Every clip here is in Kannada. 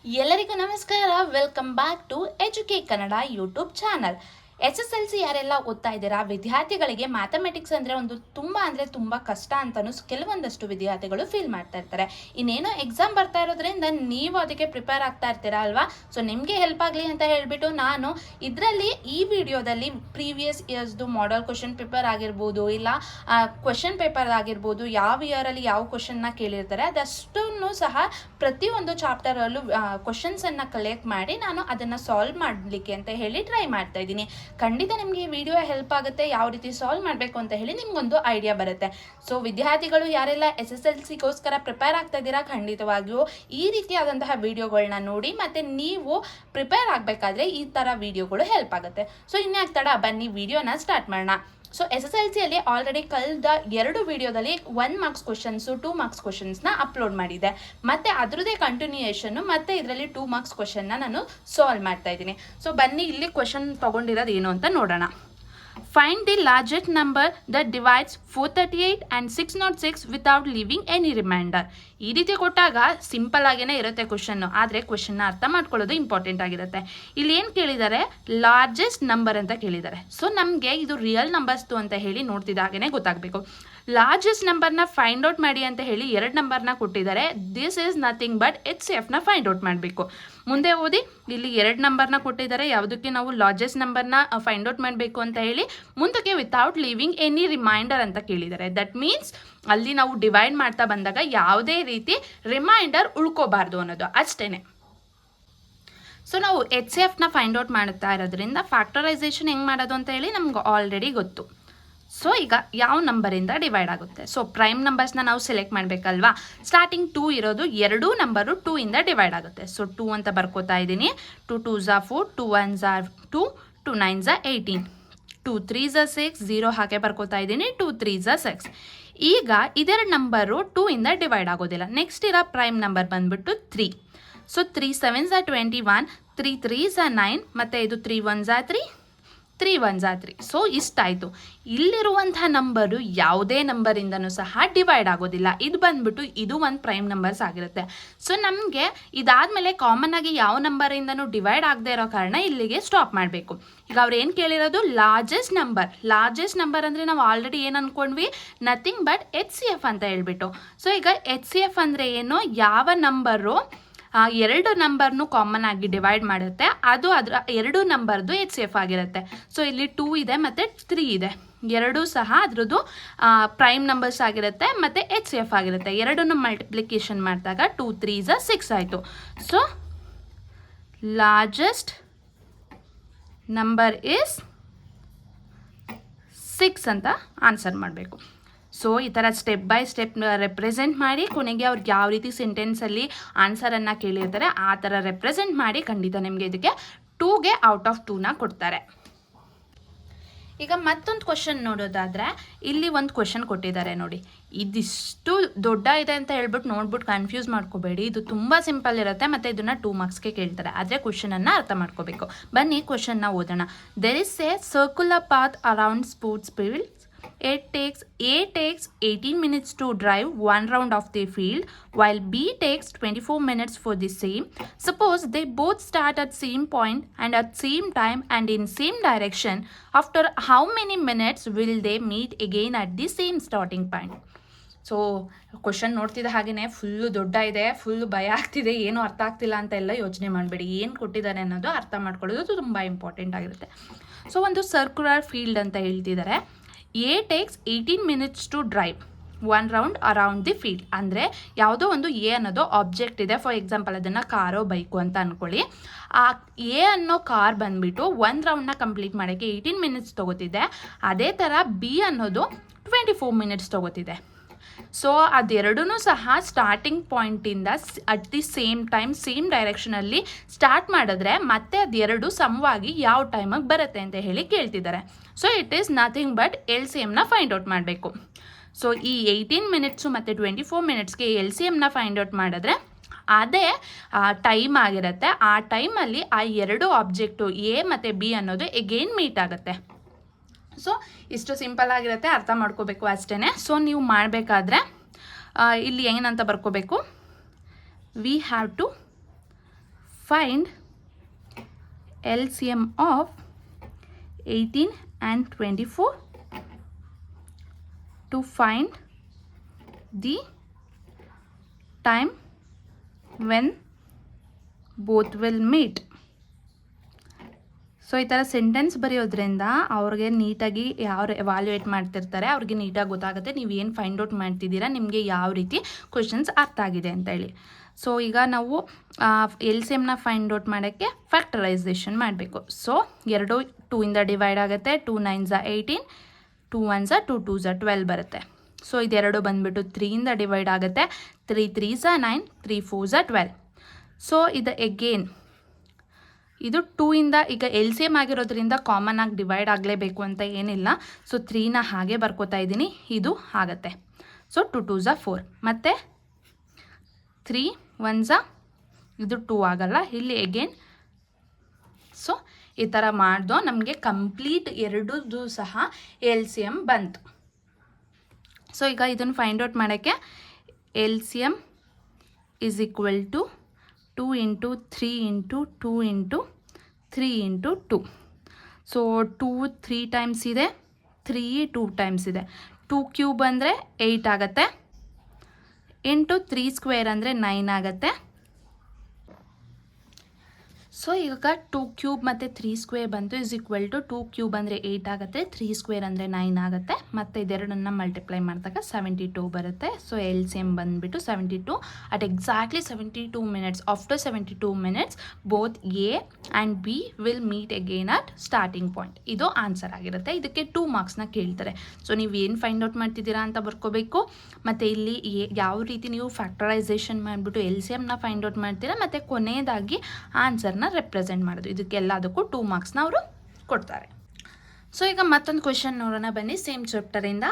ಎಲ್ಲರಿಗೂ ನಮಸ್ಕಾರ. ವೆಲ್ಕಮ್ ಬ್ಯಾಕ್ ಟು ಎಜುಕೆ ಕನ್ನಡ ಯೂಟ್ಯೂಬ್ ಚಾನಲ್. SSLC ಯಾರೆಲ್ಲ ಓದ್ತಾ ಇದ್ದೀರಾ, ವಿದ್ಯಾರ್ಥಿಗಳಿಗೆ ಮ್ಯಾಥಮೆಟಿಕ್ಸ್ ಅಂದರೆ ತುಂಬ ಕಷ್ಟ ಅಂತಲೂ ಕೆಲವೊಂದಷ್ಟು ವಿದ್ಯಾರ್ಥಿಗಳು ಫೀಲ್ ಮಾಡ್ತಾ ಇರ್ತಾರೆ. ಇನ್ನೇನೋ ಎಕ್ಸಾಮ್ ಬರ್ತಾ ಇರೋದ್ರಿಂದ ನೀವು ಅದಕ್ಕೆ ಪ್ರಿಪೇರ್ ಆಗ್ತಾ ಇರ್ತೀರಾ ಅಲ್ವಾ. ಸೊ ನಿಮಗೆ ಹೆಲ್ಪ್ ಆಗಲಿ ಅಂತ ಹೇಳಿಬಿಟ್ಟು ನಾನು ಇದರಲ್ಲಿ ಈ ವಿಡಿಯೋದಲ್ಲಿ ಪ್ರೀವಿಯಸ್ ಇಯರ್ಸ್ದು ಮಾಡೆಲ್ ಕ್ವಶನ್ ಪೇಪರ್ ಆಗಿರ್ಬೋದು, ಇಲ್ಲ ಕ್ವಶನ್ ಪೇಪರ್ ಆಗಿರ್ಬೋದು, ಯಾವ ಇಯರಲ್ಲಿ ಯಾವ ಕ್ವಶನ್ನ ಕೇಳಿರ್ತಾರೆ ಅದಷ್ಟನ್ನು ಸಹ ಪ್ರತಿಯೊಂದು ಚಾಪ್ಟರಲ್ಲೂ ಕ್ವಶನ್ಸನ್ನು ಕಲೆಕ್ಟ್ ಮಾಡಿ ನಾನು ಅದನ್ನು ಸಾಲ್ವ್ ಮಾಡಲಿಕ್ಕೆ ಅಂತ ಹೇಳಿ ಟ್ರೈ ಮಾಡ್ತಾ ಇದ್ದೀನಿ. ಖಂಡಿತ ನಿಮಗೆ ಈ ವಿಡಿಯೋ ಹೆಲ್ಪ್ ಆಗುತ್ತೆ, ಯಾವ ರೀತಿ ಸಾಲ್ವ್ ಮಾಡಬೇಕು ಅಂತ ಹೇಳಿ ನಿಮ್ಗೊಂದು ಐಡಿಯಾ ಬರುತ್ತೆ. ಸೊ ವಿದ್ಯಾರ್ಥಿಗಳು ಯಾರೆಲ್ಲ SSLCಗೋಸ್ಕರ ಪ್ರಿಪೇರ್ ಆಗ್ತಾ ಇದ್ದೀರಾ, ಖಂಡಿತವಾಗಿಯೂ ಈ ರೀತಿಯಾದಂತಹ ವಿಡಿಯೋಗಳನ್ನ ನೋಡಿ ಮತ್ತೆ ನೀವು ಪ್ರಿಪೇರ್ ಆಗಬೇಕಾದ್ರೆ ಈ ಥರ ವಿಡಿಯೋಗಳು ಹೆಲ್ಪ್ ಆಗುತ್ತೆ. ಸೊ ಇನ್ಯಾಕೆ ತಡ, ಬನ್ನಿ ವಿಡಿಯೋನ ಸ್ಟಾರ್ಟ್ ಮಾಡೋಣ. ಸೊ SSLCಯಲ್ಲಿ ಆಲ್ರೆಡಿ ಕಳೆದ 2 ವಿಡಿಯೋದಲ್ಲಿ 1 ಮಾರ್ಕ್ಸ್ ಕ್ವಶನ್ಸು 2 ಮಾರ್ಕ್ಸ್ ಕ್ವಶನ್ಸ್ನ ಅಪ್ಲೋಡ್ ಮಾಡಿದೆ. ಮತ್ತು ಅದರದ್ದೇ ಕಂಟಿನ್ಯೂಯೇಷನ್ನು ಮತ್ತು ಇದರಲ್ಲಿ 2 ಮಾರ್ಕ್ಸ್ ಕ್ವಶನ್ನ ನಾನು ಸಾಲ್ವ್ ಮಾಡ್ತಾ ಇದ್ದೀನಿ. ಸೊ ಬನ್ನಿ ಇಲ್ಲಿ ಕ್ವಶನ್ ತೊಗೊಂಡಿರೋದು ಏನು ಅಂತ ನೋಡೋಣ. Find the largest number that divides 438 and 606 without leaving any remainder. ಈ ರೀತಿ ಕೊಟ್ಟಾಗ ಸಿಂಪಲ್ ಆಗೇ ಇರುತ್ತೆ ಕ್ವಶನ್ನು, ಆದರೆ ಕ್ವಶನ್ನ ಅರ್ಥ ಮಾಡ್ಕೊಳ್ಳೋದು ಇಂಪಾರ್ಟೆಂಟ್ ಆಗಿರುತ್ತೆ. ಇಲ್ಲಿ ಏನು ಕೇಳಿದ್ದಾರೆ, ಲಾರ್ಜೆಸ್ಟ್ ನಂಬರ್ ಅಂತ ಕೇಳಿದ್ದಾರೆ. ಸೊ ನಮಗೆ ಇದು ರಿಯಲ್ ನಂಬರ್ಸ್ತು ಅಂತ ಹೇಳಿ ನೋಡ್ತಿದ್ದಾಗೇ ಗೊತ್ತಾಗಬೇಕು. ಲಾರ್ಜೆಸ್ಟ್ ನಂಬರ್ನ ಫೈಂಡ್ ಔಟ್ ಮಾಡಿ ಅಂತ ಹೇಳಿ 2 ನಂಬರ್ನ ಕೊಟ್ಟಿದ್ದಾರೆ. ದಿಸ್ ಈಸ್ ನಥಿಂಗ್ ಬಟ್ HCFನ ಫೈಂಡ್ ಔಟ್ ಮಾಡಬೇಕು. ಮುಂದೆ ಓದಿ, ಇಲ್ಲಿ 2 ನಂಬರ್ನ ಕೊಟ್ಟಿದ್ದಾರೆ. ಯಾವುದಕ್ಕೆ ನಾವು ಲಾರ್ಜೆಸ್ಟ್ ನಂಬರ್ನ ಫೈಂಡ್ ಔಟ್ ಮಾಡಬೇಕು ಅಂತ ಹೇಳಿ ಮುಂದಕ್ಕೆ ವಿತೌಟ್ ಲೀವಿಂಗ್ ಎನಿ ರಿಮೈಂಡರ್ ಅಂತ ಕೇಳಿದ್ದಾರೆ. ದಟ್ ಮೀನ್ಸ್ ಅಲ್ಲಿ ನಾವು ಡಿವೈಡ್ ಮಾಡ್ತಾ ಬಂದಾಗ ಯಾವುದೇ ರೀತಿ ರಿಮೈಂಡರ್ ಉಳ್ಕೋಬಾರ್ದು ಅನ್ನೋದು ಅಷ್ಟೇ. ಸೊ ನಾವು HCFನ ಫೈಂಡ್ ಔಟ್ ಮಾಡ್ತಾ ಇರೋದ್ರಿಂದ ಫ್ಯಾಕ್ಟರೈಸೇಷನ್ ಹೆಂಗೆ ಮಾಡೋದು ಅಂತ ಹೇಳಿ ನಮ್ಗೆ ಆಲ್ರೆಡಿ ಗೊತ್ತು. ಸೊ ಈಗ ಯಾವ ನಂಬರಿಂದ ಡಿವೈಡ್ ಆಗುತ್ತೆ, ಸೊ ಪ್ರೈಮ್ ನಂಬರ್ಸ್ನ ನಾವು ಸೆಲೆಕ್ಟ್ ಮಾಡಬೇಕಲ್ವಾ. ಸ್ಟಾರ್ಟಿಂಗ್ 2 ಇರೋದು 2 ನಂಬರು 2 ಇಂದ ಡಿವೈಡ್ ಆಗುತ್ತೆ. ಸೊ 2 ಅಂತ ಬರ್ಕೋತಾ ಇದ್ದೀನಿ. 2 2s 4, 2 1s 2, 2 9s 18, 2 3s 6, 0 ಹಾಗೆ ಬರ್ಕೋತಾ ಇದ್ದೀನಿ. 2 3s 6. ಈಗ ಇದರ ನಂಬರು 2 ಇಂದ ಡಿವೈಡ್ ಆಗೋದಿಲ್ಲ. ನೆಕ್ಸ್ಟ್ ಇರೋ ಪ್ರೈಮ್ ನಂಬರ್ ಬಂದ್ಬಿಟ್ಟು 3. ಸೊ 3 7s 21, 3 3s 9, ಮತ್ತು ಇದು 3 1s 3, 3 1s 3. ಸೊ ಇಷ್ಟಾಯಿತು. ಇಲ್ಲಿರುವಂಥ ನಂಬರು ಯಾವುದೇ ನಂಬರಿಂದನೂ ಸಹ ಡಿವೈಡ್ ಆಗೋದಿಲ್ಲ. ಇದು ಬಂದ್ಬಿಟ್ಟು ಇದು ಒಂದು ಪ್ರೈಮ್ ನಂಬರ್ಸ್ ಆಗಿರುತ್ತೆ. ಸೊ ನಮಗೆ ಇದಾದಮೇಲೆ ಕಾಮನ್ ಆಗಿ ಯಾವ ನಂಬರಿಂದನೂ ಡಿವೈಡ್ ಆಗದೆ ಇರೋ ಕಾರಣ ಇಲ್ಲಿಗೆ ಸ್ಟಾಪ್ ಮಾಡಬೇಕು. ಈಗ ಅವ್ರು ಏನು ಕೇಳಿರೋದು ಲಾರ್ಜೆಸ್ಟ್ ನಂಬರ್ ಅಂದರೆ ನಾವು ಆಲ್ರೆಡಿ ಏನು ಅಂದ್ಕೊಂಡ್ವಿ, ನಥಿಂಗ್ ಬಟ್ HCF ಅಂತ ಹೇಳ್ಬಿಟ್ಟು. ಸೊ ಈಗ HCF ಅಂದರೆ ಏನು, ಯಾವ ನಂಬರು 2 ನಂಬರ್ನು ಕಾಮನ್ ಆಗಿ ಡಿವೈಡ್ ಮಾಡುತ್ತೆ, ಅದು ಅದರ 2 ನಂಬರ್ದು HCF ಆಗಿರುತ್ತೆ. ಸೊ ಇಲ್ಲಿ 2 ಇದೆ ಮತ್ತು 3 ಇದೆ, ಎರಡೂ ಸಹ ಅದರದ್ದು ಪ್ರೈಮ್ ನಂಬರ್ಸ್ ಆಗಿರುತ್ತೆ ಮತ್ತು HCF ಆಗಿರುತ್ತೆ. ಎರಡನ್ನು ಮಲ್ಟಿಪ್ಲಿಕೇಶನ್ ಮಾಡಿದಾಗ 2 3s 6 ಆಯಿತು. ಸೊ ಲಾರ್ಜೆಸ್ಟ್ ನಂಬರ್ ಈಸ್ 6 ಅಂತ ಆನ್ಸರ್ ಮಾಡಬೇಕು. ಸೊ ಈ ಥರ ಸ್ಟೆಪ್ ಬೈ ಸ್ಟೆಪ್ ರೆಪ್ರೆಸೆಂಟ್ ಮಾಡಿ ಕೊನೆಗೆ ಅವ್ರಿಗೆ ಯಾವ ರೀತಿ ಸೆಂಟೆನ್ಸಲ್ಲಿ ಆನ್ಸರನ್ನು ಕೇಳಿರ್ತಾರೆ ಆ ಥರ ರೆಪ್ರೆಸೆಂಟ್ ಮಾಡಿ ಖಂಡಿತ ನಿಮಗೆ ಇದಕ್ಕೆ 2ಗೆ ಔಟ್ ಆಫ್ 2ನ ಕೊಡ್ತಾರೆ. ಈಗ ಮತ್ತೊಂದು ಕ್ವಶನ್ ನೋಡೋದಾದರೆ ಇಲ್ಲಿ ಒಂದು ಕ್ವಶನ್ ಕೊಟ್ಟಿದ್ದಾರೆ ನೋಡಿ. ಇದಿಷ್ಟು ದೊಡ್ಡ ಇದೆ ಅಂತ ಹೇಳ್ಬಿಟ್ಟು ನೋಡ್ಬಿಟ್ಟು ಕನ್ಫ್ಯೂಸ್ ಮಾಡ್ಕೋಬೇಡಿ. ಇದು ತುಂಬ ಸಿಂಪಲ್ ಇರುತ್ತೆ ಮತ್ತು ಇದನ್ನು 2 ಮಾರ್ಕ್ಸ್ಗೆ ಕೇಳ್ತಾರೆ. ಆದರೆ ಕ್ವಶನನ್ನು ಅರ್ಥ ಮಾಡ್ಕೋಬೇಕು. ಬನ್ನಿ ಕ್ವಶನ್ನ ಓದೋಣ. There is A circular path around sports field. A takes 18 minutes to drive 1 round of the field, while B takes 24 minutes for the same. Suppose they both start at same point and at same time and in same direction. After how many minutes will they meet again at the same starting point? So question ನೋಡ್ತಿದ್ದ ಹಾಗೆಯೇ ಫುಲ್ಲು ದೊಡ್ಡ ಇದೆ, ಫುಲ್ಲು ಭಯ ಆಗ್ತಿದೆ, ಏನೂ ಅರ್ಥ ಆಗ್ತಿಲ್ಲ ಅಂತ ಎಲ್ಲ ಯೋಚನೆ ಮಾಡಬೇಡಿ. ಏನು ಕೊಟ್ಟಿದ್ದಾರೆ ಅನ್ನೋದು ಅರ್ಥ ಮಾಡ್ಕೊಳ್ಳೋದು ತುಂಬ ಇಂಪಾರ್ಟೆಂಟ್ ಆಗಿರುತ್ತೆ. ಸೊ ಒಂದು ಸರ್ಕ್ಯುಲರ್ ಫೀಲ್ಡ್ ಅಂತ ಹೇಳ್ತಿದ್ದಾರೆ. A takes 18 minutes to drive 1 round around the field. ಅಂದರೆ ಯಾವುದೋ ಒಂದು A ಅನ್ನೋದು ಆಬ್ಜೆಕ್ಟ್ ಇದೆ. ಫಾರ್ ಎಕ್ಸಾಂಪಲ್ ಅದನ್ನು ಕಾರೋ ಬೈಕು ಅಂತ ಅಂದ್ಕೊಳ್ಳಿ. ಆ A ಅನ್ನೋ ಕಾರ್ ಬಂದುಬಿಟ್ಟು 1 ರೌಂಡ್ನ ಕಂಪ್ಲೀಟ್ ಮಾಡೋಕ್ಕೆ 18 ಮಿನಿಟ್ಸ್ ತೊಗೋತಿದೆ. ಅದೇ ಥರ B ಅನ್ನೋದು 24 ಮಿನಿಟ್ಸ್ ತೊಗೋತಿದೆ. ಸೊ ಅದೆರಡೂ ಸಹ ಸ್ಟಾರ್ಟಿಂಗ್ ಪಾಯಿಂಟಿಂದ at the same time same ಡೈರೆಕ್ಷನಲ್ಲಿ ಸ್ಟಾರ್ಟ್ ಮಾಡಿದ್ರೆ ಮತ್ತೆ ಅದೆರಡು ಸಮವಾಗಿ ಯಾವ ಟೈಮಿಗೆ ಬರುತ್ತೆ ಅಂತ ಹೇಳಿ ಕೇಳ್ತಿದ್ದಾರೆ. So it is nothing but LCMನ ಫೈಂಡ್ ಔಟ್ ಮಾಡಬೇಕು. ಸೊ ಈ 18 ಮಿನಿಟ್ಸು ಮತ್ತು 24 ಮಿನಿಟ್ಸ್ಗೆ LCMನ ಫೈಂಡ್ ಔಟ್ ಮಾಡಿದ್ರೆ ಅದೇ ಟೈಮ್ ಆಗಿರುತ್ತೆ. ಆ ಟೈಮಲ್ಲಿ ಆ 2 ಆಬ್ಜೆಕ್ಟು A ಮತ್ತು B ಅನ್ನೋದು ಎಗೇನ್ ಮೀಟ್ ಆಗುತ್ತೆ. ಸೊ ಇಷ್ಟು ಸಿಂಪಲ್ ಆಗಿರುತ್ತೆ, ಅರ್ಥ ಮಾಡ್ಕೋಬೇಕು ಅಷ್ಟೇ. ಸೊ ನೀವು ಮಾಡಬೇಕಾದ್ರೆ ಇಲ್ಲಿ ಏನಂತ ಬರ್ಕೋಬೇಕು, we have to find LCM of 18 and 24, to find the time when both will meet. So ಈ ಥರ ಸೆಂಟೆನ್ಸ್ ಬರೆಯೋದ್ರಿಂದ ಅವ್ರಿಗೆ ನೀಟಾಗಿ ಯಾರು ಎವಾಲ್ಯುಯೇಟ್ ಮಾಡ್ತಿರ್ತಾರೆ ಅವ್ರಿಗೆ ನೀಟಾಗಿ ಗೊತ್ತಾಗುತ್ತೆ ನೀವು ಏನು ಫೈಂಡ್ ಔಟ್ ಮಾಡ್ತಿದ್ದೀರಾ, ನಿಮಗೆ ಯಾವ ರೀತಿ ಕ್ವೆಶನ್ಸ್ ಅರ್ಥ ಆಗಿದೆ ಅಂತೇಳಿ. ಸೊ ಈಗ ನಾವು LCMನ ಫೈಂಡ್ ಔಟ್ ಮಾಡೋಕ್ಕೆ ಫ್ಯಾಕ್ಟರೈಸೇಷನ್ ಮಾಡಬೇಕು. ಸೊ 2 2ಇಂದ ಡಿವೈಡ್ ಆಗುತ್ತೆ. 2 9s 18, 2 1s 2 2s 12 ಬರುತ್ತೆ. ಸೊ ಇದೆರಡು ಬಂದುಬಿಟ್ಟು 3ಇಂದ ಡಿವೈಡ್ ಆಗುತ್ತೆ. 3 3s 9, 3 4s 12. ಸೊ ಇದು ಎಗೇನ್ ಇದು 2ಇಂದ ಈಗ LCM ಆಗಿರೋದ್ರಿಂದ ಕಾಮನ್ ಆಗಿ ಡಿವೈಡ್ ಆಗಲೇಬೇಕು ಅಂತ ಏನಿಲ್ಲ. ಸೊ 3ನ ಹಾಗೆ ಬರ್ಕೋತಾ ಇದ್ದೀನಿ, ಇದು ಆಗುತ್ತೆ. ಸೊ 2 2s 4 ಮತ್ತು 3 1s ಇದು 2 ಆಗಲ್ಲ ಇಲ್ಲಿ ಎಗೇನ್. ಸೊ ಈ ಥರ ಮಾಡ್ದೋ ನಮಗೆ ಕಂಪ್ಲೀಟ್ ಎರಡೂ ಸಹ LCM ಬಂತು. ಸೊ ಈಗ ಇದನ್ನು ಫೈಂಡ್ ಔಟ್ ಮಾಡೋಕ್ಕೆ LCM is equal to 2 into 3 into 2 into 3 into 2. So 2 3 times ಇದೆ, 3 2 ಟೈಮ್ಸ್ ಇದೆ. 2 ಕ್ಯೂಬ್ ಅಂದರೆ 8 ಆಗುತ್ತೆ, ಇಂಟು 3 ಸ್ಕ್ವೇರ್ ಅಂದರೆ 9 ಆಗುತ್ತೆ. ಸೊ ಈಗ 2 ಕ್ಯೂಬ್ ಮತ್ತು 3 ಸ್ಕ್ವೇರ್ ಬಂತು ಇಸ್ ಈಕ್ವಲ್ ಟು 2 ಕ್ಯೂಬ್ ಅಂದರೆ 8 ಆಗುತ್ತೆ, 3 ಸ್ಕ್ವೇರ್ ಅಂದರೆ 9 ಆಗುತ್ತೆ. ಮತ್ತು ಇದೆರಡನ್ನು ಮಲ್ಟಿಪ್ಲೈ ಮಾಡಿದಾಗ 72 ಬರುತ್ತೆ. ಸೊ LCM ಬಂದುಬಿಟ್ಟು 72 at exactly 72 minutes. After 72 minutes both A and B will meet again at starting point. ಇದು ಆನ್ಸರ್ ಆಗಿರುತ್ತೆ. ಇದಕ್ಕೆ 2 ಮಾರ್ಕ್ಸ್ನ ಕೇಳ್ತಾರೆ. ಸೊ ನೀವು ಏನು ಫೈಂಡ್ ಔಟ್ ಮಾಡ್ತಿದ್ದೀರಾ ಅಂತ ಬರ್ಕೋಬೇಕು. ಮತ್ತು ಇಲ್ಲಿ ಯಾವ ರೀತಿ ನೀವು ಫ್ಯಾಕ್ಟರೈಸೇಷನ್ ಮಾಡಿಬಿಟ್ಟು LCMನ ಫೈಂಡ್ ಔಟ್ ಮಾಡ್ತೀರಾ ಮತ್ತು ಕೊನೆಯದಾಗಿ ಆನ್ಸರ್ನ ರೆಪ್ರೆಸೆಂಟ್ ಮಾಡೋದು. ಇದಕ್ಕೆಲ್ಲದಕ್ಕೂ 2 ಮಾರ್ಕ್ಸ್ನ ಅವರು ಕೊಡ್ತಾರೆ. ಸೊ ಈಗ ಮತ್ತೊಂದು ಕ್ವೆಶನ್ ನೋಡೋಣ ಬನ್ನಿ, ಸೇಮ್ ಚಾಪ್ಟರಿಂದ.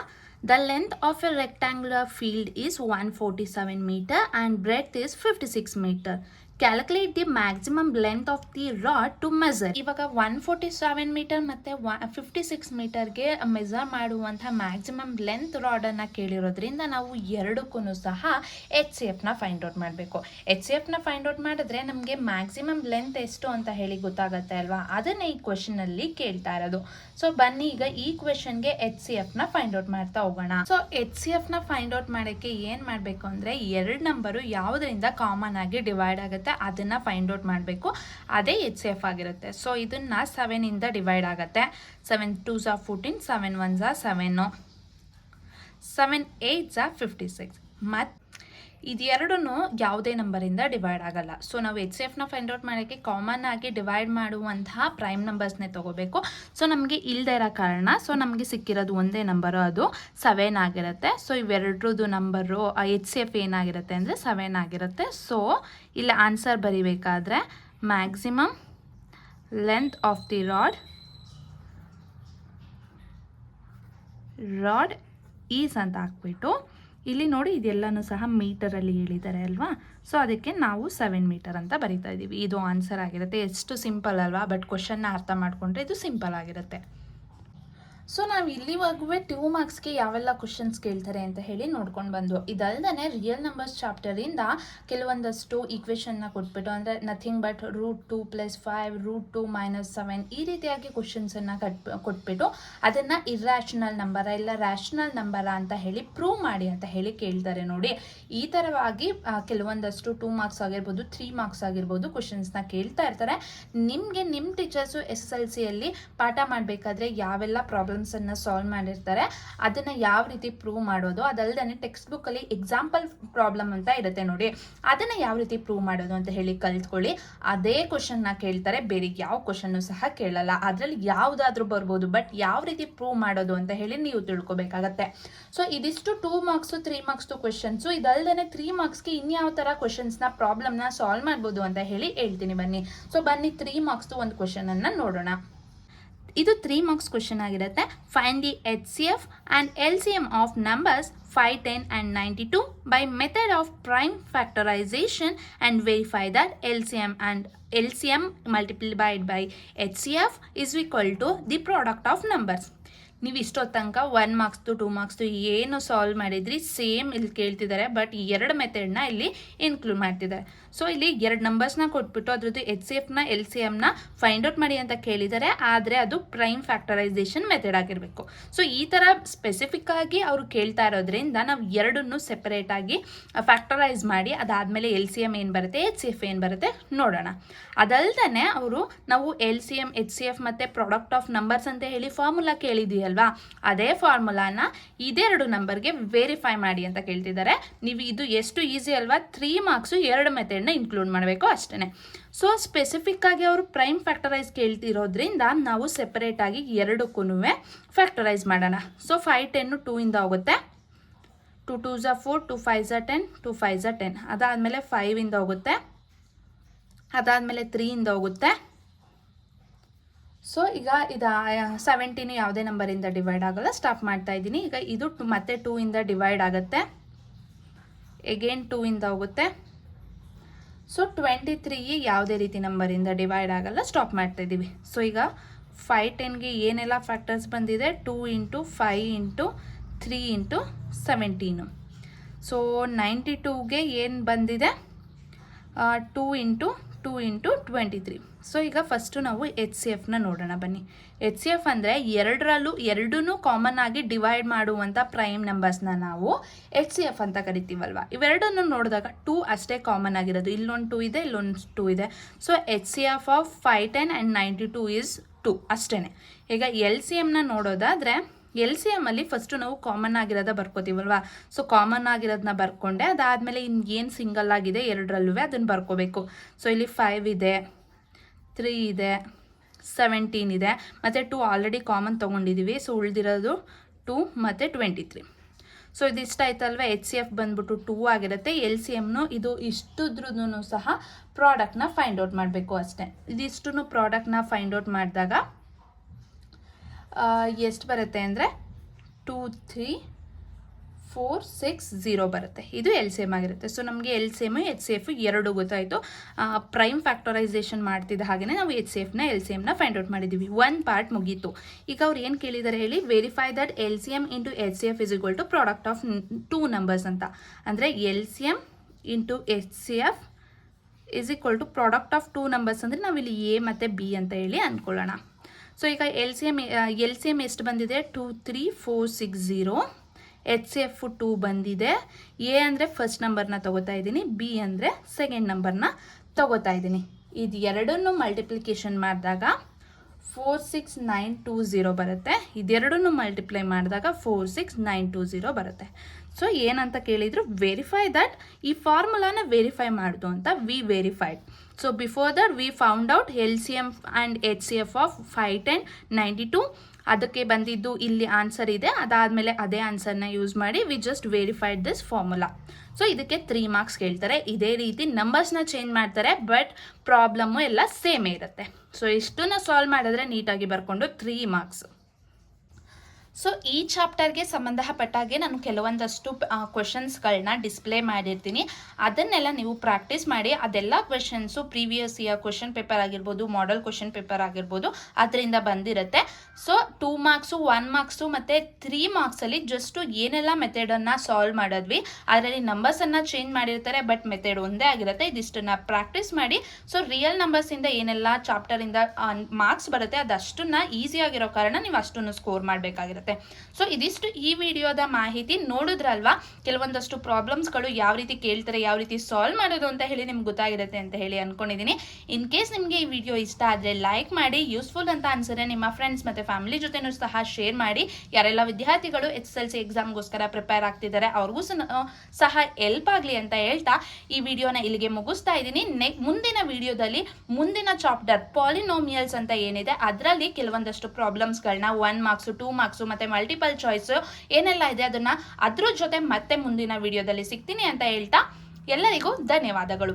The length of a rectangular field is 147 metre and breadth is 56 metre. Calculate the maximum length of the rod to measure. ಇವಾಗ 147 ಮೀಟರ್ ಮತ್ತು 56 ಮೀಟರ್ಗೆ ಮೆಜರ್ ಮಾಡುವಂಥ ಮ್ಯಾಕ್ಸಿಮಮ್ ಲೆಂತ್ ರಾಡನ್ನು ಕೇಳಿರೋದ್ರಿಂದ ನಾವು ಎರಡಕ್ಕೂ ಸಹ HCFನ ಫೈಂಡ್ ಔಟ್ ಮಾಡಬೇಕು. HCFನ ಫೈಂಡ್ ಔಟ್ ಮಾಡಿದ್ರೆ ನಮಗೆ ಮ್ಯಾಕ್ಸಿಮಮ್ ಲೆಂತ್ ಎಷ್ಟು ಅಂತ ಹೇಳಿ ಗೊತ್ತಾಗುತ್ತೆ ಅಲ್ವಾ, ಅದನ್ನೇ ಈ ಕ್ವೆಶನಲ್ಲಿ ಕೇಳ್ತಾ ಇರೋದು. ಸೊ ಬನ್ನಿ ಈಗ ಈ ಕ್ವೆಶನ್ಗೆ HCFನ ಫೈಂಡ್ ಔಟ್ ಮಾಡ್ತಾ ಹೋಗೋಣ. ಸೊ HCFನ ಫೈಂಡ್ ಔಟ್ ಮಾಡೋಕ್ಕೆ ಏನು ಮಾಡಬೇಕು ಅಂದರೆ 2 ನಂಬರು ಯಾವುದರಿಂದ ಕಾಮನ್ ಆಗಿ ಡಿವೈಡ್ ಆಗುತ್ತೆ ಅದನ್ನು ಫೈಂಡ್ ಔಟ್ ಮಾಡಬೇಕು, ಅದೇ HCF ಆಗಿರುತ್ತೆ. ಸೊ ಇದನ್ನು 7ಇಂದ ಡಿವೈಡ್ ಆಗುತ್ತೆ. 7 2s 14, 7 1s 7, 7 8s 56. ಮತ್ತು ಇದೆರಡೂ ಯಾವುದೇ ನಂಬರಿಂದ ಡಿವೈಡ್ ಆಗಲ್ಲ. ಸೊ ನಾವು HCFನ ಫೈಂಡ್ ಔಟ್ ಮಾಡೋಕ್ಕೆ ಕಾಮನ್ ಆಗಿ ಡಿವೈಡ್ ಮಾಡುವಂತಹ ಪ್ರೈಮ್ ನಂಬರ್ಸ್ನೇ ತೊಗೋಬೇಕು. ಸೊ ನಮಗೆ ಇಲ್ಲದೆ ಇರೋ ಕಾರಣ ಸೊ ನಮಗೆ ಸಿಕ್ಕಿರೋದು ಒಂದೇ ನಂಬರು, ಅದು 7 ಆಗಿರುತ್ತೆ. ಸೊ ಇವೆರಡ್ರದ್ದು ನಂಬರು HCF ಏನಾಗಿರುತ್ತೆ ಅಂದರೆ 7 ಆಗಿರುತ್ತೆ. ಸೊ ಇಲ್ಲಿ ಆನ್ಸರ್ ಬರೀಬೇಕಾದ್ರೆ maximum length of the rod is ಅಂತ ಹಾಕ್ಬಿಟ್ಟು ಇಲ್ಲಿ ನೋಡಿ ಇದೆಲ್ಲನೂ ಸಹ ಮೀಟರಲ್ಲಿ ಹೇಳಿದ್ದಾರೆ ಅಲ್ವಾ. ಸೊ ಅದಕ್ಕೆ ನಾವು 7 ಮೀಟರ್ ಅಂತ ಬರಿತಾ ಇದ್ದೀವಿ. ಇದು ಆನ್ಸರ್ ಆಗಿರುತ್ತೆ. ಎಷ್ಟು ಸಿಂಪಲ್ ಅಲ್ವಾ, ಬಟ್ ಕ್ವಶನ್ನ ಅರ್ಥ ಮಾಡಿಕೊಂಡ್ರೆ ಇದು ಸಿಂಪಲ್ ಆಗಿರುತ್ತೆ. ಸೊ ನಾವು ಇಲ್ಲಿವರೆಗೂ 2 ಮಾರ್ಕ್ಸ್ಗೆ ಯಾವೆಲ್ಲ ಕ್ವಶನ್ಸ್ ಕೇಳ್ತಾರೆ ಅಂತ ಹೇಳಿ ನೋಡ್ಕೊಂಡು ಬಂದು, ಇದಲ್ಲದೆ ರಿಯಲ್ ನಂಬರ್ಸ್ ಚಾಪ್ಟರಿಂದ ಕೆಲವೊಂದಷ್ಟು ಈಕ್ವೇಷನ್ನ ಕೊಟ್ಬಿಟ್ಟು ಅಂದರೆ ನಥಿಂಗ್ ಬಟ್ √2 + 5 √2 - 7 ಈ ರೀತಿಯಾಗಿ ಕ್ವಶನ್ಸನ್ನು ಕೊಟ್ಬಿಟ್ಟು ಅದನ್ನು ಇರ್ರ್ಯಾಷನಲ್ ನಂಬರ ಇಲ್ಲ ರ್ಯಾಷನಲ್ ನಂಬರ ಅಂತ ಹೇಳಿ ಪ್ರೂವ್ ಮಾಡಿ ಅಂತ ಹೇಳಿ ಕೇಳ್ತಾರೆ ನೋಡಿ. ಈ ಥರವಾಗಿ ಕೆಲವೊಂದಷ್ಟು 2 ಮಾರ್ಕ್ಸ್ ಆಗಿರ್ಬೋದು 3 ಮಾರ್ಕ್ಸ್ ಆಗಿರ್ಬೋದು ಕ್ವಶನ್ಸ್ನ ಕೇಳ್ತಾ ಇರ್ತಾರೆ. ನಿಮಗೆ ನಿಮ್ಮ ಟೀಚರ್ಸು SSLCಯಲ್ಲಿ ಪಾಠ ಮಾಡಬೇಕಾದ್ರೆ ಯಾವೆಲ್ಲ ಪ್ರಾಬ್ಲಮ್ಸನ್ನು ಸಾಲ್ವ್ ಮಾಡಿರ್ತಾರೆ ಅದನ್ನು ಯಾವ ರೀತಿ ಪ್ರೂವ್ ಮಾಡೋದು, ಅದಲ್ಲದೆ ಟೆಕ್ಸ್ಟ್ ಬುಕ್ಕಲ್ಲಿ ಎಕ್ಸಾಂಪಲ್ ಪ್ರಾಬ್ಲಮ್ ಅಂತ ಇರುತ್ತೆ ನೋಡಿ, ಅದನ್ನು ಯಾವ ರೀತಿ ಪ್ರೂವ್ ಮಾಡೋದು ಅಂತ ಹೇಳಿ ಕಲ್ತ್ಕೊಳ್ಳಿ. ಅದೇ ಕ್ವಶನ್ನ ಕೇಳ್ತಾರೆ, ಬೇರೆ ಯಾವ ಕ್ವಶನ್ನು ಸಹ ಕೇಳಲ್ಲ. ಅದರಲ್ಲಿ ಯಾವುದಾದ್ರೂ ಬರ್ಬೋದು, ಬಟ್ ಯಾವ ರೀತಿ ಪ್ರೂವ್ ಮಾಡೋದು ಅಂತ ಹೇಳಿ ನೀವು ತಿಳ್ಕೊಬೇಕಾಗತ್ತೆ. ಸೊ ಇದಿಷ್ಟು 2 ಮಾರ್ಕ್ಸು 3 ಮಾರ್ಕ್ಸ್ದು ಕ್ವಶನ್ಸು. ಇದಲ್ಲದೆ 3 ಮಾರ್ಕ್ಸ್ಗೆ ಇನ್ಯಾವ ಥರ ಕ್ವಶನ್ಸ್ನ ಪ್ರಾಬ್ಲಮ್ನ ಸಾಲ್ವ್ ಮಾಡ್ಬೋದು ಅಂತ ಹೇಳಿ ಹೇಳ್ತೀನಿ ಬನ್ನಿ. ಸೊ ಬನ್ನಿ 3 ಮಾರ್ಕ್ಸ್ದು ಒಂದು ಕ್ವಶನನ್ನು ನೋಡೋಣ. ಇದು 3 ಮಾರ್ಕ್ಸ್ ಕ್ವಶನ್ ಆಗಿರುತ್ತೆ. Find the HCF and LCM of numbers 5, 10 and 92 by method of prime factorization and verify that LCM multiplied by HCF is equal to the product of numbers. ನೀವು ಇಷ್ಟೊತ್ತು ತನಕ 1 ಮಾರ್ಕ್ಸ್ದು 2 ಮಾರ್ಕ್ಸ್ದು ಏನು ಸಾಲ್ವ್ ಮಾಡಿದ್ರಿ ಸೇಮ್ ಇಲ್ಲಿ ಕೇಳ್ತಿದ್ದಾರೆ, ಬಟ್ 2 ಮೆಥಡ್ನ ಇಲ್ಲಿ ಇನ್ಕ್ಲೂಡ್ ಮಾಡ್ತಿದ್ದಾರೆ. ಸೊ ಇಲ್ಲಿ 2 ನಂಬರ್ಸ್ನ ಕೊಟ್ಬಿಟ್ಟು ಅದ್ರದ್ದು HCFನ LCMನ ಫೈಂಡ್ ಔಟ್ ಮಾಡಿ ಅಂತ ಕೇಳಿದ್ದಾರೆ, ಆದರೆ ಅದು ಪ್ರೈಮ್ ಫ್ಯಾಕ್ಟರೈಸೇಷನ್ ಮೆಥಡ್ ಆಗಿರಬೇಕು. ಸೊ ಈ ಥರ ಸ್ಪೆಸಿಫಿಕ್ ಆಗಿ ಅವರು ಕೇಳ್ತಾ ಇರೋದ್ರಿಂದ ನಾವು ಎರಡನ್ನೂ ಸೆಪರೇಟ್ ಆಗಿ ಫ್ಯಾಕ್ಟರೈಸ್ ಮಾಡಿ ಅದಾದಮೇಲೆ LCM ಏನು ಬರುತ್ತೆ, HCF ಏನು ಬರುತ್ತೆ ನೋಡೋಣ. ಅದಲ್ದೇ ಅವರು ನಾವು LCM, HCF ಮತ್ತು ಪ್ರಾಡಕ್ಟ್ ಆಫ್ ನಂಬರ್ಸ್ ಅಂತ ಹೇಳಿ ಫಾರ್ಮುಲಾ ಕೇಳಿದೀಯಲ್ವಾ, ಅದೇ ಫಾರ್ಮುಲಾನ ಇದೆರಡು ನಂಬರ್ಗೆ ವೆರಿಫೈ ಮಾಡಿ ಅಂತ ಕೇಳ್ತಿದ್ದಾರೆ. ನೀವು ಇದು ಎಷ್ಟು ಈಸಿ ಅಲ್ವಾ, 3 ಮಾರ್ಕ್ಸು 2 ಮೆಥಡ್ನ ಇನ್ಕ್ಲೂಡ್ ಮಾಡಬೇಕು ಅಷ್ಟೇ. ಸೊ ಸ್ಪೆಸಿಫಿಕ್ ಆಗಿ ಅವರು ಪ್ರೈಮ್ ಫ್ಯಾಕ್ಟರೈಸ್ ಕೇಳ್ತಿರೋದ್ರಿಂದ ನಾವು ಸೆಪರೇಟ್ ಆಗಿ ಎರಡಕ್ಕೂ ಫ್ಯಾಕ್ಟರೈಸ್ ಮಾಡೋಣ. ಸೊ 5 10 2 ಇಂದ ಹೋಗುತ್ತೆ, 2 2s 4, 2 5s 10, 2 5s 10. ಅದಾದಮೇಲೆ 5 ಇಂದ ಹೋಗುತ್ತೆ, ಅದಾದಮೇಲೆ 3 ಇಂದ ಹೋಗುತ್ತೆ. ಸೊ ಈಗ ಇದು 17 ಯಾವುದೇ ನಂಬರಿಂದ ಡಿವೈಡ್ ಆಗಲ್ಲ, ಸ್ಟಾಪ್ ಮಾಡ್ತಾ ಇದ್ದೀನಿ. ಈಗ ಇದು ಮತ್ತೆ 2 ಇಂದ ಡಿವೈಡ್ ಆಗುತ್ತೆ, ಎಗೇನ್ 2 ಇಂದ ಹೋಗುತ್ತೆ. ಸೊ 23 ಯಾವುದೇ ರೀತಿ ನಂಬರಿಂದ ಡಿವೈಡ್ ಆಗಲ್ಲ, ಸ್ಟಾಪ್ ಮಾಡ್ತಾ ಇದ್ದೀವಿ. ಸೊ ಈಗ 5 10ಗೆ ಏನೆಲ್ಲ ಫ್ಯಾಕ್ಟರ್ಸ್ ಬಂದಿದೆ, 2 ಇಂಟು 5 ಇಂಟು 3 ಇಂಟು 17. ಸೊ 92ಗೆ ಏನು ಬಂದಿದೆ, 2 ಇಂಟು 2 ಇಂಟು 23. ಸೊ ಈಗ ಫಸ್ಟು ನಾವು HCFನ ನೋಡೋಣ ಬನ್ನಿ. HCF ಅಂದರೆ ಎರಡೂ ಕಾಮನ್ ಆಗಿ ಡಿವೈಡ್ ಮಾಡುವಂಥ ಪ್ರೈಮ್ ನಂಬರ್ಸ್ನ ನಾವು HCF ಅಂತ ಕರಿತೀವಲ್ವ. ಇವೆರಡನ್ನು ನೋಡಿದಾಗ 2 ಅಷ್ಟೇ ಕಾಮನ್ ಆಗಿರೋದು, ಇಲ್ಲೊಂದು 2 ಇದೆ, ಇಲ್ಲೊಂದು 2 ಇದೆ. So HCF of 5 10 and 92 is 2 ಅಷ್ಟೇ. ಈಗ LCMನ ನೋಡೋದಾದರೆ LCM ಅಲ್ಲಿ ಫಸ್ಟು ನಾವು ಕಾಮನ್ ಆಗಿರೋದ ಬರ್ಕೋತೀವಲ್ವ. ಸೊ ಕಾಮನ್ ಆಗಿರೋದನ್ನ ಬರ್ಕೊಂಡೆ, ಅದಾದಮೇಲೆ ಇನ್ನು ಏನು ಸಿಂಗಲ್ ಆಗಿದೆ ಎರಡರಲ್ಲೂ ಅದನ್ನು ಬರ್ಕೋಬೇಕು. ಸೊ ಇಲ್ಲಿ 5 ಇದೆ, 3 ಇದೆ, 17 ಇದೆ, ಮತ್ತು 2 ಆಲ್ರೆಡಿ ಕಾಮನ್ ತೊಗೊಂಡಿದ್ದೀವಿ. ಸೊ ಉಳಿದಿರೋದು 2 ಮತ್ತು 23. ಸೊ ಇದಿಷ್ಟ ಆಯ್ತಲ್ವ, HCF ಬಂದ್ಬಿಟ್ಟು 2 ಆಗಿರುತ್ತೆ. LCMನು ಇದು ಇಷ್ಟುದ್ರೂ ಸಹ ಪ್ರಾಡಕ್ಟ್ನ ಫೈಂಡ್ ಔಟ್ ಮಾಡಬೇಕು ಅಷ್ಟೇ. ಇದಿಷ್ಟು ಪ್ರಾಡಕ್ಟ್ನ ಫೈಂಡ್ ಔಟ್ ಮಾಡಿದಾಗ ಎಷ್ಟು ಬರುತ್ತೆ ಅಂದರೆ 2 3 4 6 0 ಬರುತ್ತೆ. ಇದು LCM ಆಗಿರುತ್ತೆ. ಸೊ ನಮಗೆ LCM HCF ಎರಡು ಗೊತ್ತಾಯಿತು. ಪ್ರೈಮ್ ಫ್ಯಾಕ್ಟರೈಸೇಷನ್ ಮಾಡ್ತಿದ್ದ ಹಾಗೆ ನಾವು HCFನ LCMನ ಫೈಂಡ್ ಔಟ್ ಮಾಡಿದ್ದೀವಿ. 1 ಪಾರ್ಟ್ ಮುಗೀತು. ಈಗ ಅವ್ರು ಏನು ಕೇಳಿದ್ದಾರೆ ಹೇಳಿ, verify that LCM into HCF is equal to product of 2 numbers ಅಂತ. ಅಂದರೆ LCM into HCF is equal to product of 2 numbers ಅಂದರೆ ನಾವಿಲ್ಲಿ A ಮತ್ತು B ಅಂತ ಹೇಳಿ ಅಂದ್ಕೊಳ್ಳೋಣ. ಸೊ ಈಗ LCM ಎಷ್ಟು ಬಂದಿದೆ, 2 3 4 6 0. HCF 2 ಬಂದಿದೆ. A ಅಂದರೆ ಫಸ್ಟ್ ನಂಬರ್ನ ತೊಗೋತಾ ಇದ್ದೀನಿ, B ಅಂದರೆ ಸೆಕೆಂಡ್ ನಂಬರ್ನ ತೊಗೋತಾ ಇದ್ದೀನಿ. ಇದು ಎರಡನ್ನೂ ಮಲ್ಟಿಪ್ಲಿಕೇಶನ್ ಮಾಡಿದಾಗ 4 6 9 2 0 ಬರುತ್ತೆ. ಇದೆರಡನ್ನೂ ಮಲ್ಟಿಪ್ಲೈ ಮಾಡಿದಾಗ 4 6 9 2 0 ಬರುತ್ತೆ. ಸೊ ಏನಂತ ಕೇಳಿದ್ರು, ವೆರಿಫೈ ದಟ್, ಈ ಫಾರ್ಮುಲಾನ ವೆರಿಫೈ ಮಾಡ್ದು ಅಂತ. We verified. So before that we found out LCM and HCF of 5 10 92. ಅದಕ್ಕೆ ಬಂದಿದ್ದು ಇಲ್ಲಿ ಆನ್ಸರ್ ಇದೆ. ಅದಾದಮೇಲೆ ಅದೇ ಆನ್ಸರ್ನ ಯೂಸ್ ಮಾಡಿ we just verified this formula. So ಇದಕ್ಕೆ 3 ಮಾರ್ಕ್ಸ್ ಕೇಳ್ತಾರೆ. ಇದೇ ರೀತಿ ನಂಬರ್ಸ್ನ ಚೇಂಜ್ ಮಾಡ್ತಾರೆ, ಬಟ್ ಪ್ರಾಬ್ಲಮ್ಮು ಎಲ್ಲ ಸೇಮೇ ಇರುತ್ತೆ. ಸೊ ಇಷ್ಟನ್ನ ಸಾಲ್ವ್ ಮಾಡಿದ್ರೆ ನೀಟಾಗಿ ಬರ್ಕೊಂಡು 3 ಮಾರ್ಕ್ಸ್. ಸೊ ಈ ಚಾಪ್ಟರ್ಗೆ ಸಂಬಂಧಪಟ್ಟಾಗೆ ನಾನು ಕೆಲವೊಂದಷ್ಟು ಕ್ವೆಶನ್ಸ್ಗಳನ್ನ ಡಿಸ್ಪ್ಲೇ ಮಾಡಿರ್ತೀನಿ. ಅದನ್ನೆಲ್ಲ ನೀವು ಪ್ರಾಕ್ಟೀಸ್ ಮಾಡಿ. ಅದೆಲ್ಲ questions previous year question paper ಆಗಿರ್ಬೋದು, ಮಾಡೆಲ್ ಕ್ವೆಶನ್ ಪೇಪರ್ ಆಗಿರ್ಬೋದು, ಅದರಿಂದ ಬಂದಿರುತ್ತೆ. ಸೊ 2 ಮಾರ್ಕ್ಸು 1 ಮಾರ್ಕ್ಸು ಮತ್ತು 3 ಮಾರ್ಕ್ಸಲ್ಲಿ ಜಸ್ಟು ಏನೆಲ್ಲ ಮೆಥಡನ್ನು ಸಾಲ್ವ್ ಮಾಡಿದ್ವಿ, ಅದರಲ್ಲಿ ನಂಬರ್ಸನ್ನು ಚೇಂಜ್ ಮಾಡಿರ್ತಾರೆ, ಬಟ್ ಮೆಥಡ್ ಒಂದೇ ಆಗಿರುತ್ತೆ. ಇದಿಷ್ಟನ್ನು ಪ್ರಾಕ್ಟೀಸ್ ಮಾಡಿ. ಸೊ ರಿಯಲ್ ನಂಬರ್ಸಿಂದ ಏನೆಲ್ಲ ಚಾಪ್ಟರಿಂದ ಮಾರ್ಕ್ಸ್ ಬರುತ್ತೆ ಅದಷ್ಟನ್ನು ಈಸಿಯಾಗಿರೋ ಕಾರಣ ನೀವು ಅಷ್ಟನ್ನು ಸ್ಕೋರ್ ಮಾಡಬೇಕಾಗಿರುತ್ತೆ. ಸೊ ಇದಿಷ್ಟು ಈ ವಿಡಿಯೋದ ಮಾಹಿತಿ. ನೋಡಿದ್ರಲ್ವಾ, ಕೆಲವೊಂದಷ್ಟು ಪ್ರಾಬ್ಲಮ್ಸ್ಗಳು ಯಾವ ರೀತಿ ಕೇಳ್ತಾರೆ, ಯಾವ ರೀತಿ ಸಾಲ್ವ್ ಮಾಡೋದು ಅಂತ ಹೇಳಿ ನಿಮ್ಗೆ ಗೊತ್ತಾಗಿರುತ್ತೆ ಅಂತ ಹೇಳಿ ಅನ್ಕೊಂಡಿದ್ದೀನಿ. ಇನ್ ಕೇಸ್ ನಿಮಗೆ ಈ ವಿಡಿಯೋ ಇಷ್ಟ ಆದರೆ ಲೈಕ್ ಮಾಡಿ, ಯೂಸ್ಫುಲ್ ಅಂತ ಅನ್ಸಿದ್ರೆ ನಿಮ್ಮ ಫ್ರೆಂಡ್ಸ್ ಮತ್ತು ಫ್ಯಾಮಿಲಿ ಜೊತೆನೂ ಸಹ ಶೇರ್ ಮಾಡಿ. ಯಾರೆಲ್ಲ ವಿದ್ಯಾರ್ಥಿಗಳು SSLC ಎಕ್ಸಾಮ್ಗೋಸ್ಕರ ಪ್ರಿಪೇರ್ ಆಗ್ತಿದ್ದಾರೆ ಅವ್ರಿಗೂ ಸಹ ಹೆಲ್ಪ್ ಆಗಲಿ ಅಂತ ಹೇಳ್ತಾ ಈ ವಿಡಿಯೋನ ಇಲ್ಲಿಗೆ ಮುಗಿಸ್ತಾ ಇದ್ದೀನಿ. ಮುಂದಿನ ವಿಡಿಯೋದಲ್ಲಿ ಮುಂದಿನ ಚಾಪ್ಟರ್ ಪಾಲಿನೋಮಿಯಲ್ಸ್ ಅಂತ ಏನಿದೆ ಅದರಲ್ಲಿ ಕೆಲವೊಂದಷ್ಟು ಪ್ರಾಬ್ಲಮ್ಸ್ಗಳನ್ನ 1 ಮಾರ್ಕ್ಸು 2 ಮಾರ್ಕ್ಸು ಮತ್ತು ಮಲ್ಟಿಪಲ್ ಚಾಯ್ಸು ಏನೆಲ್ಲ ಇದೆ ಅದನ್ನು ಅದ್ರ ಜೊತೆ ಮತ್ತೆ ಮುಂದಿನ ವಿಡಿಯೋದಲ್ಲಿ ಸಿಗ್ತೀನಿ ಅಂತ ಹೇಳ್ತಾ ಎಲ್ಲರಿಗೂ ಧನ್ಯವಾದಗಳು.